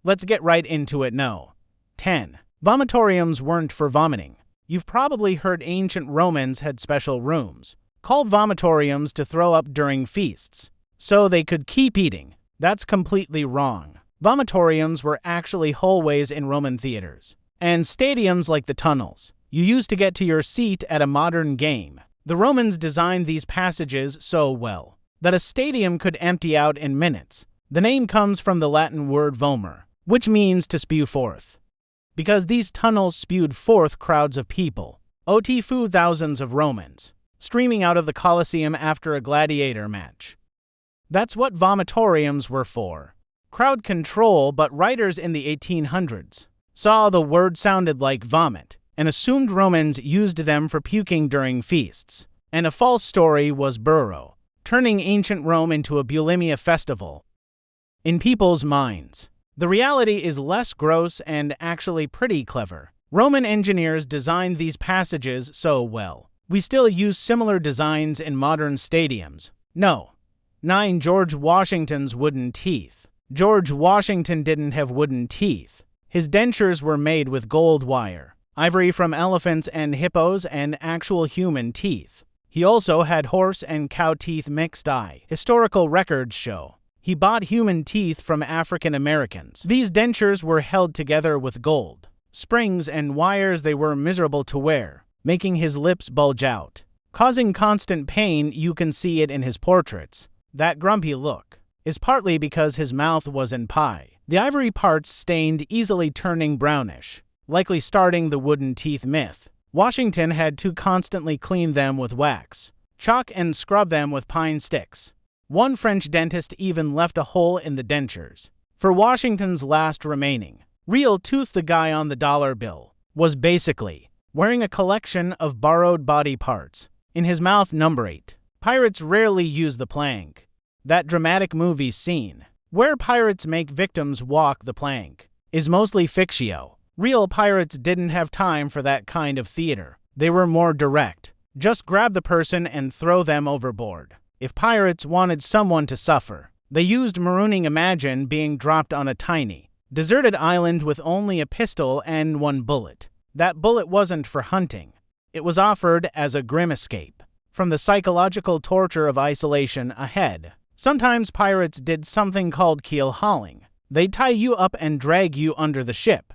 Let's get right into it. No. 10. Vomitoriums weren't for vomiting. You've probably heard ancient Romans had special rooms, called vomitoriums, to throw up during feasts, so they could keep eating. That's completely wrong. Vomitoriums were actually hallways in Roman theaters, and stadiums like the tunnels you used to get to your seat at a modern game. The Romans designed these passages so well that a stadium could empty out in minutes. The name comes from the Latin word vomer, which means to spew forth, because these tunnels spewed forth crowds of people, thousands of Romans, streaming out of the Colosseum after a gladiator match. That's what vomitoriums were for. Crowd control, but writers in the 1800s saw the word sounded like vomit and assumed Romans used them for puking during feasts. And a false story was burro, turning ancient Rome into a bulimia festival. In people's minds, the reality is less gross and actually pretty clever. Roman engineers designed these passages so well. We still use similar designs in modern stadiums. No. 9. George Washington's wooden teeth. George Washington didn't have wooden teeth. His dentures were made with gold wire, ivory from elephants and hippos, and actual human teeth. He also had horse and cow teeth mixed. Historical records show he bought human teeth from African Americans. These dentures were held together with gold springs and wires. They were miserable to wear, making his lips bulge out, causing constant pain. You can see it in his portraits. That grumpy look is partly because his mouth was in pie. The ivory parts stained, easily turning brownish, likely starting the wooden teeth myth. Washington had to constantly clean them with wax, chalk, and scrub them with pine sticks. One French dentist even left a hole in the dentures for Washington's last remaining real tooth. The guy on the dollar bill was basically wearing a collection of borrowed body parts in his mouth. Number 8. Pirates rarely use the plank. That dramatic movie scene where pirates make victims walk the plank is mostly fictio. Real pirates didn't have time for that kind of theater. They were more direct. Just grab the person and throw them overboard. If pirates wanted someone to suffer, they used marooning. Imagine being dropped on a tiny, deserted island with only a pistol and one bullet. That bullet wasn't for hunting. It was offered as a grim escape from the psychological torture of isolation ahead. Sometimes pirates did something called keel hauling. They'd tie you up and drag you under the ship.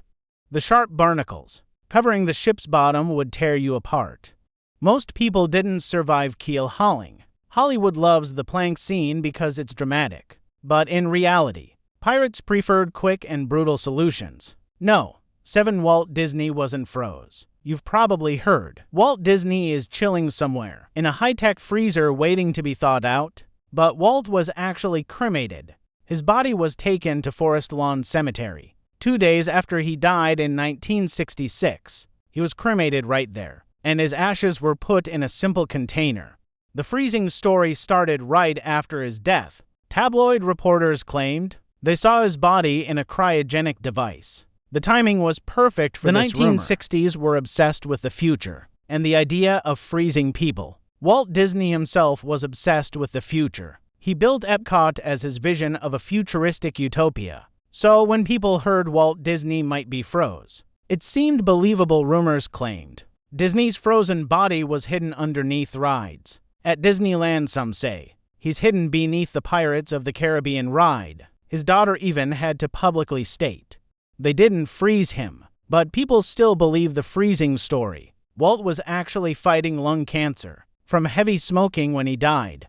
The sharp barnacles covering the ship's bottom would tear you apart. Most people didn't survive keel hauling. Hollywood loves the plank scene because it's dramatic, but in reality, pirates preferred quick and brutal solutions. No. 7. Walt Disney wasn't froze. You've probably heard Walt Disney is chilling somewhere in a high-tech freezer waiting to be thawed out, but Walt was actually cremated. His body was taken to Forest Lawn Cemetery 2 days after he died in 1966. He was cremated right there, and his ashes were put in a simple container. The freezing story started right after his death. Tabloid reporters claimed they saw his body in a cryogenic device. The timing was perfect for this rumor. The 1960s were obsessed with the future and the idea of freezing people. Walt Disney himself was obsessed with the future. He built Epcot as his vision of a futuristic utopia. So when people heard Walt Disney might be froze, it seemed believable. Rumors claimed Disney's frozen body was hidden underneath rides at Disneyland. Some say he's hidden beneath the Pirates of the Caribbean ride. His daughter even had to publicly state they didn't freeze him, but people still believe the freezing story. Walt was actually fighting lung cancer from heavy smoking when he died.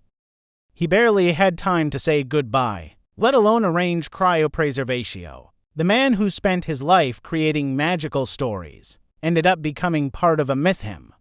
He barely had time to say goodbye, let alone arrange cryopreservatio. The man who spent his life creating magical stories ended up becoming part of a myth. Him.